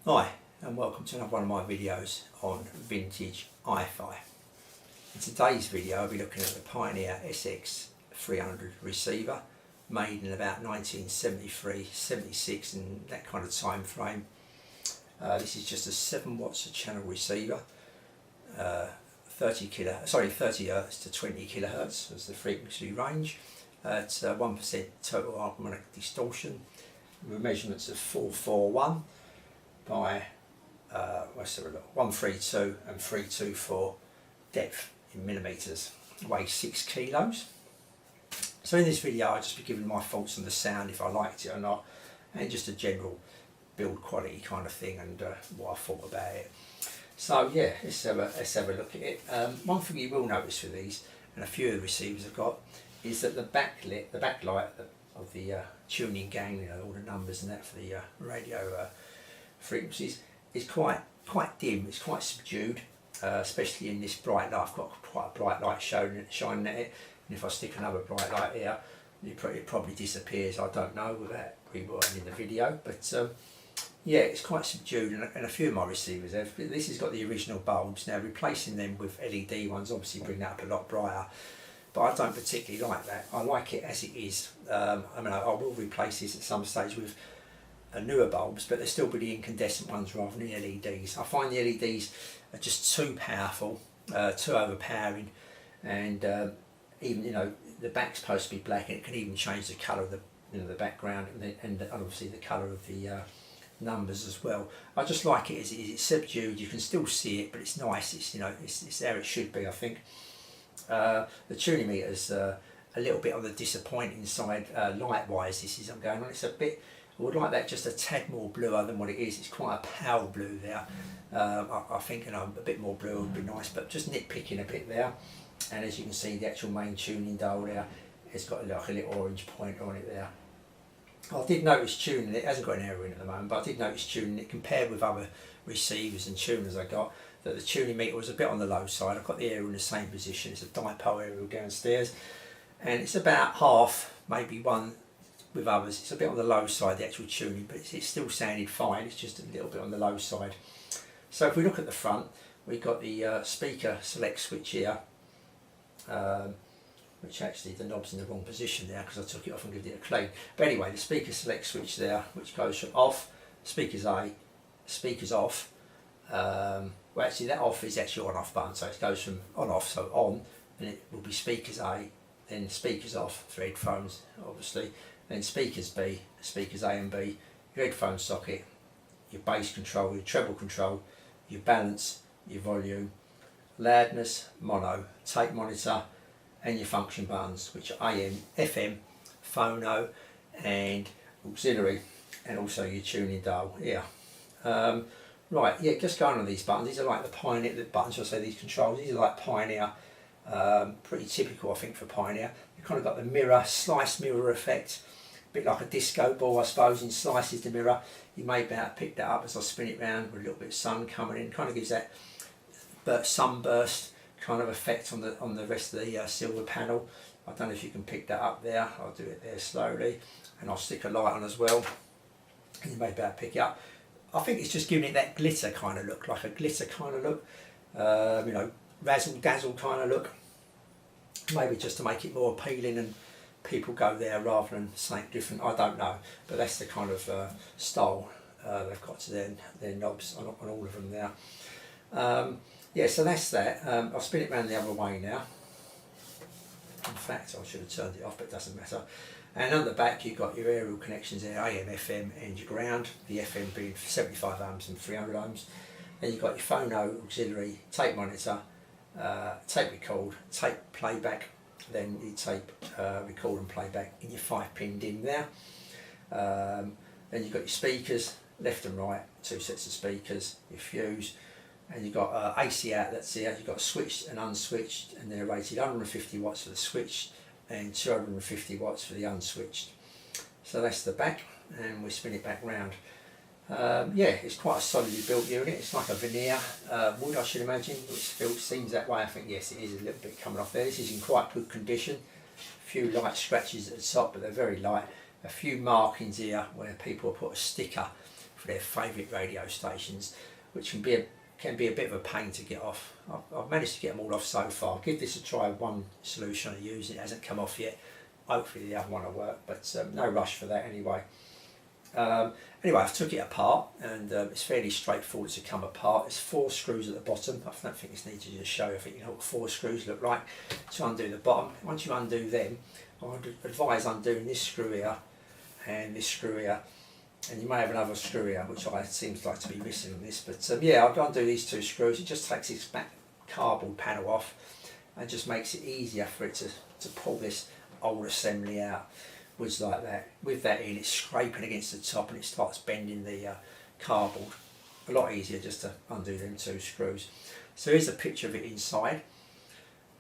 Hi, and welcome to another one of my videos on vintage HiFi. In today's video I'll be looking at the Pioneer SX300 receiver, made in about 1973-76 in that kind of time frame. This is just a 7 watts a channel receiver, 30 Hz to 20 kHz was the frequency range. It's 1% total harmonic distortion, with measurements of 441 by 132 and 324 depth in millimeters, weighs 6 kilos. So in this video I'll just be giving my thoughts on the sound, if I liked it or not, and just a general build quality kind of thing, and what I thought about it. So yeah, let's have a look at it. One thing you will notice with these, and a few of the receivers I've got, is that the backlight of the tuning gang, all the numbers and that for the radio frequencies, is quite dim. It's quite subdued, especially in this bright light. I've got quite a bright light shining at it, and if I stick another bright light here, it probably disappears. I don't know without rewinding the video, but yeah, it's quite subdued, and a few of my receivers have. This has got the original bulbs. Now replacing them with LED ones obviously bring that up a lot brighter, but I don't particularly like that. I like it as it is. I will replace this at some stage with newer bulbs, but they'll still be the incandescent ones rather than the LEDs. I find the LEDs are just too powerful, too overpowering, and even the back's supposed to be black, and it can even change the colour of the background and obviously the colour of the numbers as well. I just like it as it is. It's subdued. You can still see it, but it's nice. It's there it should be, I think. The tuning meter's a little bit on the disappointing side light wise. I'm going on. It's a bit. I would like that just a tad more bluer than what it is. It's quite a pale blue there. I think a bit more blue would be nice, but just nitpicking a bit there. And as you can see, the actual main tuning dial there has got like a little orange pointer on it there. I did notice tuning it hasn't got an error in at the moment, but I did notice tuning it compared with other receivers and tuners I got, that the tuning meter was a bit on the low side. I've got the aerial in the same position. It's a dipole aerial downstairs, and it's about half, maybe one with others. It's a bit on the low side, the actual tuning, but it still sounded fine. It's just a little bit on the low side. So if we look at the front, we've got the speaker select switch here, which actually the knob's in the wrong position there because I took it off and gave it a clean. But anyway, the speaker select switch there, which goes from off, speakers A, speakers off. Well, actually that off is actually on off button, so it goes from on off, so on, and it will be speakers A, then speakers off for headphones obviously, then speakers B, speakers A and B, your headphone socket, your bass control, your treble control, your balance, your volume, loudness, mono, tape monitor, and your function buttons, which are AM, FM, phono, and auxiliary, and also your tuning dial here. Right, yeah, just going on these buttons. These are like the Pioneer buttons. I say these controls. These are like Pioneer, pretty typical I think for Pioneer. You've kind of got the mirror, slice mirror effect, a bit like a disco ball I suppose, in slices the mirror. You may be able to pick that up as I spin it round with a little bit of sun coming in. Kind of gives that sunburst kind of effect on the rest of the silver panel. I don't know if you can pick that up there. I'll do it there slowly, and I'll stick a light on as well, and you may be able to pick it up. I think it's just giving it that glitter kind of look, like a glitter kind of look, razzle dazzle kind of look, maybe just to make it more appealing and people go there rather than something different. I don't know, but that's the kind of style they've got to their knobs on all of them there. Yeah, so that's that. I'll spin it around the other way now. In fact, I should have turned it off, but it doesn't matter. And on the back you've got your aerial connections there, AM, FM and your ground, the FM being 75 ohms and 300 ohms. Then you've got your phono, auxiliary, tape monitor, tape record, tape playback, then you tape record and playback in your 5-pin DIMM there. Then you've got your speakers, left and right, 2 sets of speakers, your fuse, and you've got AC outlets here. You've got switched and unswitched, and they're rated 150 watts for the switched and 250 watts for the unswitched. So that's the back, and we spin it back round. Yeah, it's quite a solidly built unit. It's like a veneer wood, I should imagine, which seems that way. I think yes, it is a little bit coming off there. This is in quite good condition. A few light scratches at the top, but they're very light. A few markings here where people put a sticker for their favourite radio stations, which can be a bit of a pain to get off. I've managed to get them all off so far. I'll give this a try. One solution I use, it hasn't come off yet. Hopefully the other one will work, but no rush for that anyway. Anyway, I took it apart, and it's fairly straightforward to come apart. There's 4 screws at the bottom. I don't think it's needed to show. I think you know what 4 screws look like to undo the bottom. Once you undo them, I would advise undoing this screw here and this screw here, and you may have another screw here, which seems like to be missing on this. But yeah, I'll undo these 2 screws. It just takes this back cardboard panel off and just makes it easier for it to pull this old assembly out. Was like that. With that in, it's scraping against the top and it starts bending the cardboard. A lot easier just to undo them 2 screws. So here's a picture of it inside.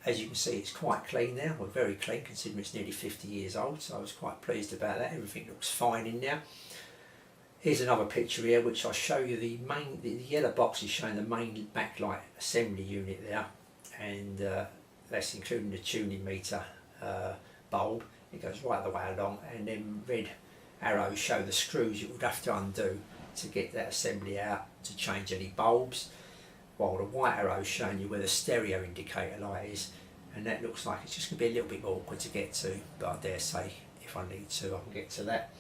As you can see, it's quite clean now, or very clean considering it's nearly 50 years old, so I was quite pleased about that. Everything looks fine in there. Here's another picture here which I'll show you. The yellow box is showing the main backlight assembly unit there, and that's including the tuning meter bulb. It goes right the way along, and then red arrows show the screws you would have to undo to get that assembly out to change any bulbs, while the white arrow is showing you where the stereo indicator light is, and that looks like it's just going to be a little bit awkward to get to, but I dare say if I need to I can get to that.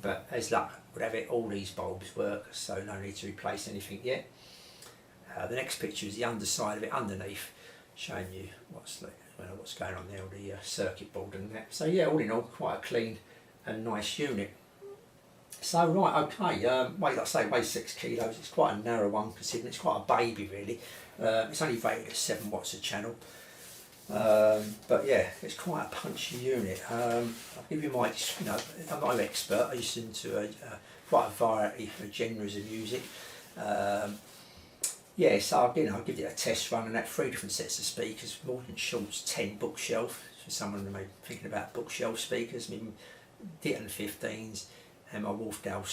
But as luck would have it, all these bulbs work, so no need to replace anything yet. The next picture is the underside of it underneath, showing you what's going on there with the circuit board and that. So yeah, all in all, quite a clean and nice unit. So right, okay, weight, like I say, weighs 6 kilos. It's quite a narrow one considering it's quite a baby really. It's only rated at 7 watts a channel. But yeah, it's quite a punchy unit. I'll give you my, I'm not an expert. I listen to quite a variety of genres of music. Yeah, so I'll give it a test run, and that 3 different sets of speakers, Morton Schultz 10 bookshelf, for someone who may be thinking about bookshelf speakers, I mean Ditton 15s, and my Wolfdale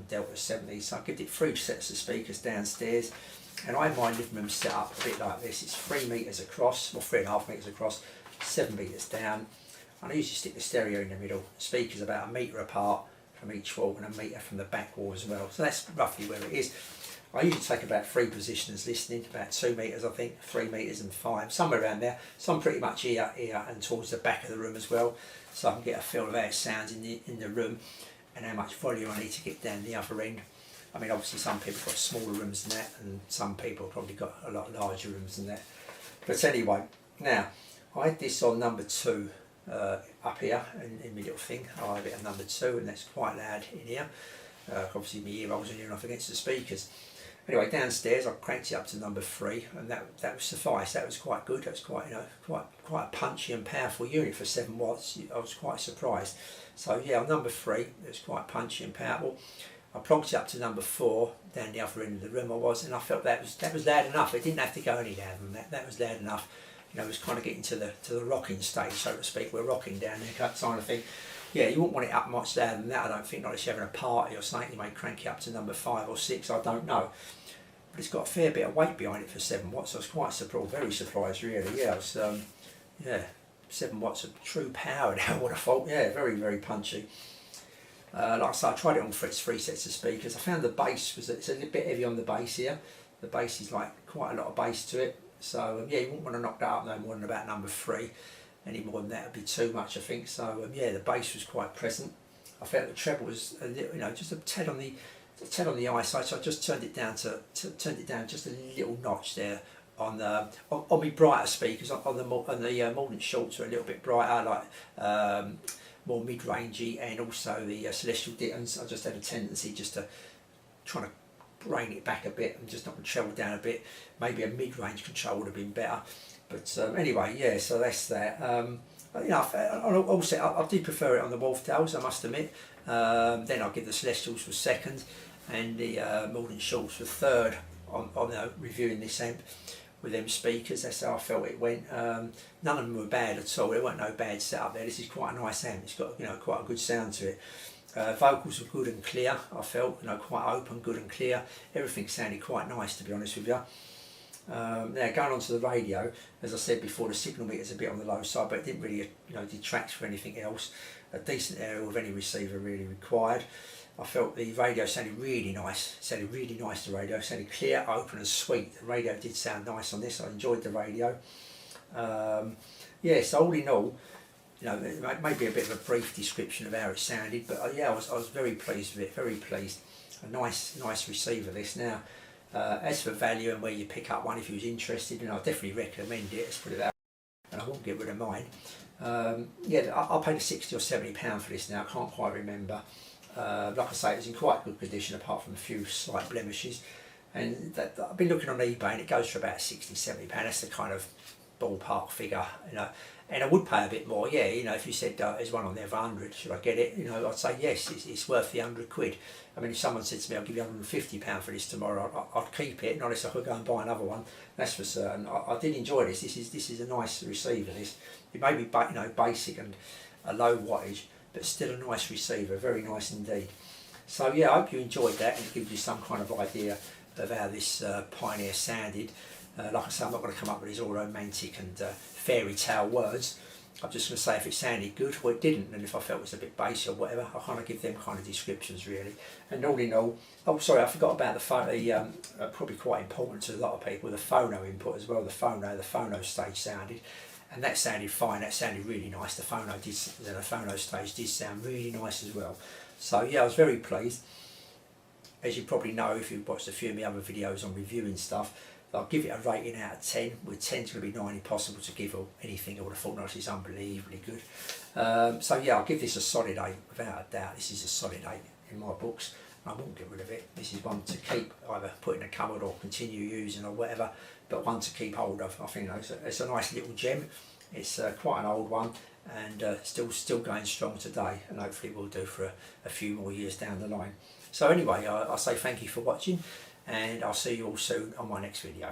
Delta 70s. So I'll give it 3 sets of speakers downstairs, and I have my living room set up a bit like this. It's 3 metres across, or 3.5 metres across, 7 metres down, and I usually stick the stereo in the middle. Speakers about 1 metre apart from each wall and 1 metre from the back wall as well. So that's roughly where it is. I usually take about 3 positions listening, about 2 metres I think, 3 metres and 5, somewhere around there. Some pretty much here and towards the back of the room as well, so I can get a feel of how it sounds in the room and how much volume I need to get down the other end. I mean obviously some people have got smaller rooms than that, and some people have probably got a lot larger rooms than that. But anyway, now I had this on number 2 up here in my little thing. I have it on number 2, and that's quite loud in here. Obviously my ear rolls in here and off against the speakers. Anyway, downstairs I cranked it up to number 3, and that would suffice. That was quite good. That was quite quite a punchy and powerful unit for 7 watts. I was quite surprised. So yeah, on number 3 it was quite punchy and powerful. I plonked it up to number 4 down the other end of the room and I felt that was loud enough. It didn't have to go any louder than that. That was loud enough. It was kind of getting to the rocking stage, so to speak. We're rocking down there, kind of thing. Yeah, you wouldn't want it up much louder than that, I don't think, not unless you're having a party or something. You may crank it up to number 5 or 6, I don't know. But it's got a fair bit of weight behind it for 7 watts. So I was quite surprised, very surprised really. Yeah, it was, yeah, 7 watts of true power now, what a fault. Yeah, very, very punchy. Like I said, I tried it on for its 3 sets of speakers. I found the bass it's a little bit heavy on the bass here. The bass is like quite a lot of bass to it. So yeah, you wouldn't want to knock that up no more than about number 3. Any more than that would be too much, I think. So yeah, the bass was quite present. I felt the treble was a little, just a tad on the eye side, so I just turned it down just a little notch there on my brighter speakers. On the Morton Schultz are a little bit brighter, like more mid-rangey, and also the Celestial Dittons. I just had a tendency just to try to rein it back a bit and just knock the treble down a bit. Maybe a mid-range control would have been better. But anyway, yeah, so that's that. Also, I did prefer it on the Wolfdales, I must admit. Then I'll give the Celestials for 2nd, and the Morton Schultz for 3rd on reviewing this amp with them speakers. That's how I felt it went. None of them were bad at all. There weren't no bad setup there. This is quite a nice amp. It's got quite a good sound to it. Vocals were good and clear. I felt quite open, good and clear. Everything sounded quite nice, to be honest with you. Now going on to the radio, as I said before, the signal meter's a bit on the low side, but it didn't really detract for anything else. A decent area with any receiver really required. I felt the radio sounded really nice. It sounded really nice, the radio. It sounded clear, open and sweet. The radio did sound nice on this. I enjoyed the radio. Yeah, so all in all, you know, it may be a bit of a brief description of how it sounded, but yeah, I was very pleased with it, very pleased. A nice receiver this. Now, as for value and where you pick up one, if you was interested, and I definitely recommend it, let's put it that way, and I won't get rid of mine. Yeah, I paid £60 or £70 for this now, I can't quite remember. Like I say, it was in quite good condition apart from a few slight blemishes, and I've been looking on eBay and it goes for about £60–70. That's the kind of ballpark figure, you know. And I would pay a bit more, yeah, you know, if you said there's one on there for 100, should I get it? You know, I'd say yes, it's worth the £100. I mean, if someone said to me, I'll give you £150 for this tomorrow, I'd keep it, not unless I could go and buy another one, that's for certain. I did enjoy this. This is a nice receiver, this. It may be, you know, basic and a low wattage, but still a nice receiver, very nice indeed. So yeah, I hope you enjoyed that and it gives you some kind of idea of how this Pioneer sounded. Like I say, I'm not going to come up with these all romantic and fairy tale words. I'm just going to say if it sounded good or it didn't, and if I felt it was a bit bassy or whatever, I kind of give them kind of descriptions really. And all in all, oh sorry, I forgot about the phone, probably quite important to a lot of people, the phono input as well, the phono stage sounded. And that sounded fine, that sounded really nice. The phono stage did sound really nice as well. So yeah, I was very pleased. As you probably know if you've watched a few of my other videos on reviewing stuff, I'll give it a rating out of 10, with 10's going to be 9 impossible to give or anything. I would have thought no, it's unbelievably good. So yeah, I'll give this a solid 8, without a doubt. This is a solid 8 in my books. I won't get rid of it. This is one to keep, either put in a cupboard or continue using or whatever, but one to keep hold of. I think it's a nice little gem. It's quite an old one and still going strong today, and hopefully it will do for a few more years down the line. So anyway, I'll say thank you for watching, and I'll see you all soon on my next video.